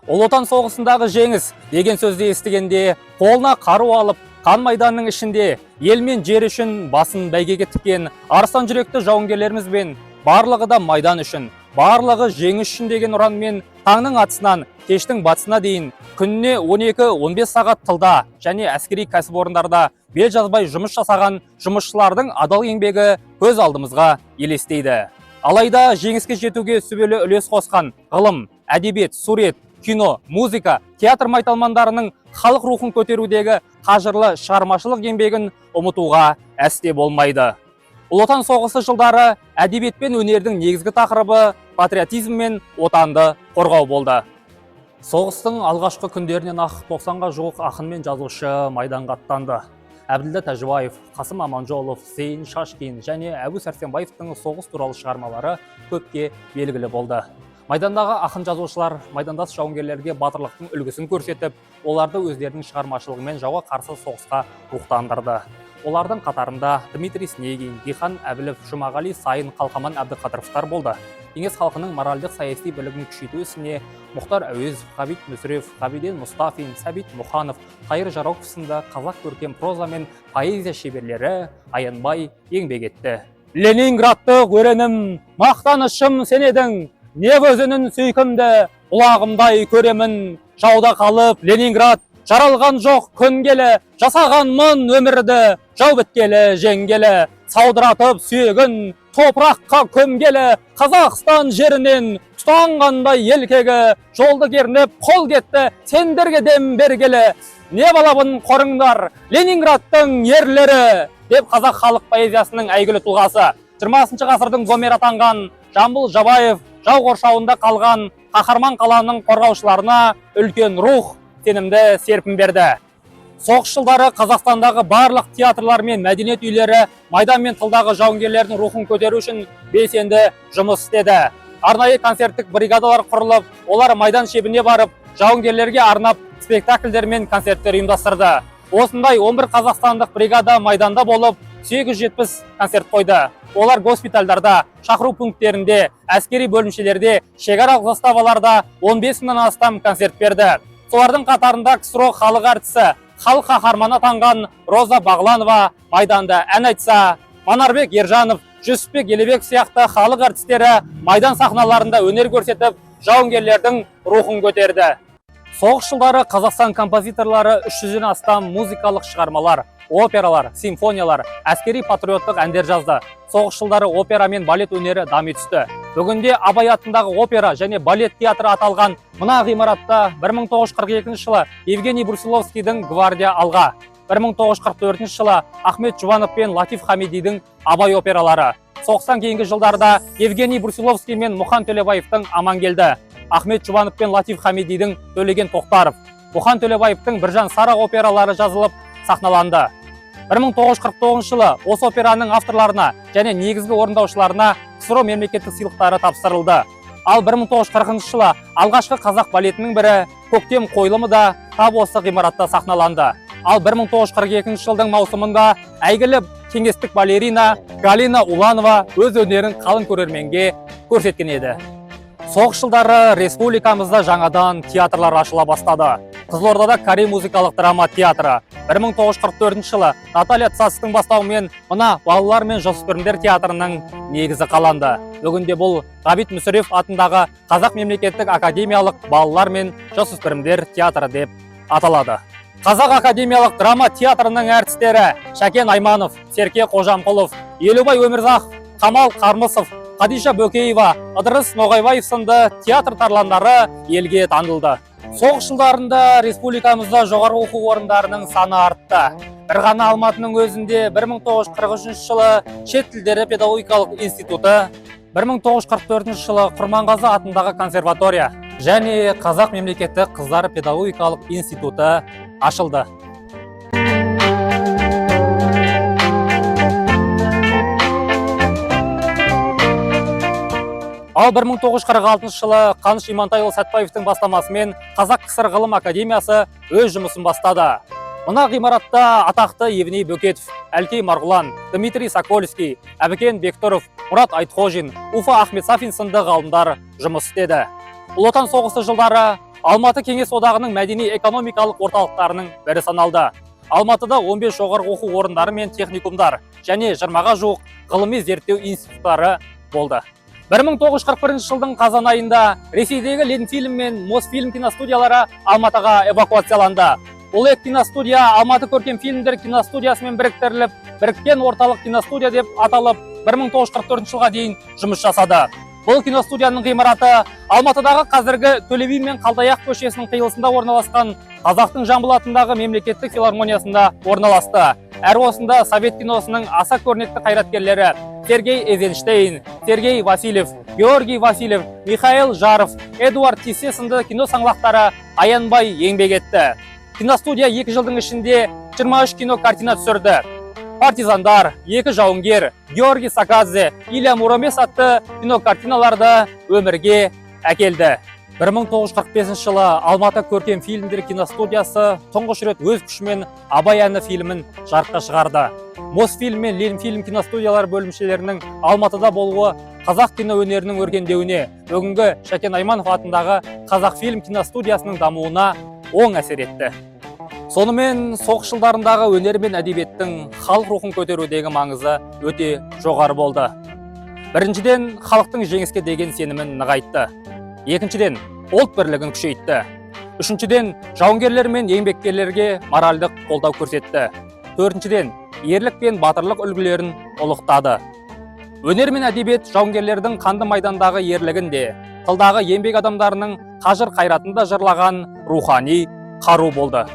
Ұлы Отан соғысындағы жеңіс деген сөзді естігенде, қолына қару алып, қан майданның ішінде ел мен жер үшін басын бәйгеге тіккен арыстан жүректі жауынгерлеріміз бен барлығы да майдан үшін, барлығы жеңіс үшін деген ұранмен таңның атысынан кештің батысына дейін күніне 12-15 сағат тылда және әскери кәсіпорындарда бел жазбай жұмыс жасаған жұмысшылардың адал еңбегі көз алдымызға елестейді. Алайда жеңіске жетуге сүбелі үлес қосқан ғылым, әдебиет, сурет, кино, музыка, театр майталмандарының халық рухын көтерудегі қажырлы шығармашылық еңбегін ұмытуға әсте болмайды. Ұлы Отан соғысы жылдары әдебиет пен өнердің негізгі тақырыбы патриотизм мен отанды қорғау болды. Соғыстың алғашқы күндерінен ақ 90-ға жуық ақын мен жазушы майданға аттанды. Әбділда Тәжібаев, Қасым Аманжолов, Зейін Шашкин және Әбу Сәрсенбаевтың соғыс туралы шығармалары көпке белгілі болды. Майдандағы ақын жазушылар майдандас жауынгерлерге батырлықтың үлгісін көрсетіп, оларды өздерінің шығармашылығымен жауға қарсы соғысқа рухтандырды. Олардың қатарында Дмитрий Снегин, Дихан Әбілов, Жұмағали Сайын, Қалқаман Әбдіқадыровтар болды. Кеңес халқының моральдық саяси білігін күшейту ісіне Мұхтар Әуезов, Ғабит Мүсірев, Ғабиден Мұстафин, Сәбит Мұханов, Қайыр Жароков сынды қазақ көркем проза мен поэзия шеберлері аянбай еңбек етті. Ленинградты өренім, мақтанышым сен едің, не өзінің сүйкімді құлағымдай көремін. Жауда қалып Ленинград жаралған жоқ күн келі, жасаған мұн өмірді жау біткелі жеңгелі, саудыратып сүйегін топыраққа көмгелі, Қазақстан жерінен тұтанғандай елкегі, жолды кернеп қол кетті сендерге дем бергелі. Не балабын қорыңдар Ленинградтың ерлері, деп қазақ халық поэзиясының әйгілі тұлғасы 20 ғасырдың Гомер атанған Жамбыл Жабаев жау қоршауында қалған қаһарман қаланың қорғаушыларына үлкен рух, сенімді серпін берді. Соғыс жылдары Қазақстандағы барлық театрлар мен мәдениет үйлері майдан мен тылдағы жауынгерлердің рухын көтеру үшін белсенді жұмыс істеді. Арнайы концерттік бригадалар құрылып, олар майдан шебіне барып, жауынгерлерге арнап спектакльдер мен концерттер ұйымдастырды. Осындай 11 қазақстандық бригада майданда болып, 870 концерт қойды. Олар госпитальдарда, шақыру пункттерінде, әскери бөлімшелерде, шекаралық заставаларда 15 мыңнан астам концерт берді. Солардың қатарында КСРО халық әртісі, халық қаһарманы атанған Роза Бағланова майданда ән айтса, Манарбек Ержанов, Жүсіпбек Елебек сияқты халық әртістері майдан сахналарында өнер көрсетіп, жауынгерлердің рухын көтерді. Соғыс жылдары Қазақстан композиторлары 300-ден астам музыкалық шығармалар, опералар, симфониялар, әскери патриоттық әндер жазды. Соғыс жылдары опера мен балет өнері дами түсті. Бүгінде Абай атындағы опера және балет театры аталған мына ғимаратта 1942 жылы Евгений Брусиловскийдің «Гвардия алға», 1944 жылы Ахмет Жұбанов пен Латиф Хамидидің «Абай опералары». Соғыстан кейінгі жылдарда Евгений Брусиловский мен Мұхан Төлебаевтың «Аман келді», Ахмет Жұбанов пен Латиф Хамидидің «Төлеген Тоқтаров», Мұхан Төлебаевтың «Біржан Сара» опералары жазылып сахналанды. 1949 жылы осы операның авторларына және негізгі орындаушыларына КСРО мемлекеттік сыйлықтары тапсырылды. Ал 1940 жылы алғашқы қазақ балетінің бірі «Көктем» қойылымы да тап осы ғимаратта сахналанды. Ал 1942 жылдың маусымында әйгілі кеңестік балерина Галина Уланова өз өнерін қалың көрерменге көрсеткен еді. Соғыс жылдары республикамызда жаңадан театрлар ашыла бастады. Қызылордада Корей музыкалық драма театры, 1944 жылы Наталья Цацтың бастауымен мына балалар мен жасөспірімдер театрының негізі қаланды. Бүгінде бұл Ғабит Мүсірев атындағы Қазақ мемлекеттік академиялық балалар мен жасөспірімдер театры деп аталады. Қазақ академиялық драма театрының әртістері Шәкен Айманов, Серке Қожамқұлов, Елубай Өмірзақов, Қамал Қармысов, Қадиша Бөкеева, Ыдырыс Ноғайбаев сынды театр тарландары елге танылды. Соғыс жылдарында республикамызда жоғары оқу орындарының саны артты. Бір ғана Алматының өзінде 1943 жылы шет тілдері педагогикалық институты, 1944 жылы Құрманғазы атындағы консерватория және Қазақ мемлекеттік қыздар педагогикалық институты ашылды. Ал 1946 жылы Қаныш Имантайұлы Сәтбаевтың бастамасымен Қазақ КСР ғылым академиясы өз жұмысын бастады. Мына ғимаратта атақты Евней Бөкетов, Әлкей Марғұлан, Дмитрий Сокольский, Әбікен Бектұров, Мұрат Айтқожин, Уфа Ахмет Сафин сынды ғалымдар жұмыс істеді. Ұлы Отан соғысы жылдары Алматы Кеңес одағының мәдени-экономикалық орталықтарының бірі саналды. Алматыда 15 жоғарғы оқу орындары мен техникумдар және 20-ға жуық ғылыми зерттеу институттары болды. 1941 жылдың қазан айында Ресейдегі Ленфильм мен Мосфильм киностудиялары Алматыға эвакуацияланды. Бұл екі киностудия Алматы көркем фильмдер киностудиясымен біріктіріліп, біріккен орталық киностудия деп аталып, 1944 жылға дейін жұмыс жасады. Бұл киностудияның ғимараты Алматыдағы қазіргі Төле би мен Қалдаяқ көшесінің қиылысында орналасқан Қазақтың Жамбыл атындағы мемлекеттік филармониясында орналасты. Әр осында Совет киносының аса көрнекті қайраткерлері Сергей Эйзенштейн, Сергей Васильев, Георгий Васильев, Михаил Жаров, Эдуард Тиссе сынды кино саңлақтары аянбай еңбек етті. Киностудия 2 жылдың ішінде 23 кино картина түсірді. Партизандар, Екі жауынгер, Георгий Сакадзе, Илья Муромец атты кинокартиналарды өмірге әкелді. 1945 жылы Алматы көркем фильмдер киностудиясы тұңғыш рет өз күшімен Абай әні фильмін жарыққа шығарды. Мосфильм мен Ленфильм киностудиялар бөлімшелерінің Алматыда болуы қазақ кино өнерінің өркендеуіне, бүгінгі Шәкен Айманов атындағы Қазақфильм киностудиясының дамуына оң әсер етті. Сонымен соғыс жылдарындағы өнер мен әдебиеттің халық рухын көтерудегі маңызы өте жоғары болды. Біріншіден, халықтың жеңіске деген сенімін нығайтты. Екіншіден, ұлт бірлігін күшейтті. Үшіншіден, жауынгерлер мен еңбеккерлерге моральдық қолдау көрсетті. Төртіншіден, ерлік пен батырлық үлгілерін ұлықтады. Өнер мен әдебиет жауынгерлердің қанды майдандағы ерлігін де, тылдағы еңбек адамдарының қажыр қайратын да жырлаған рухани қару болды.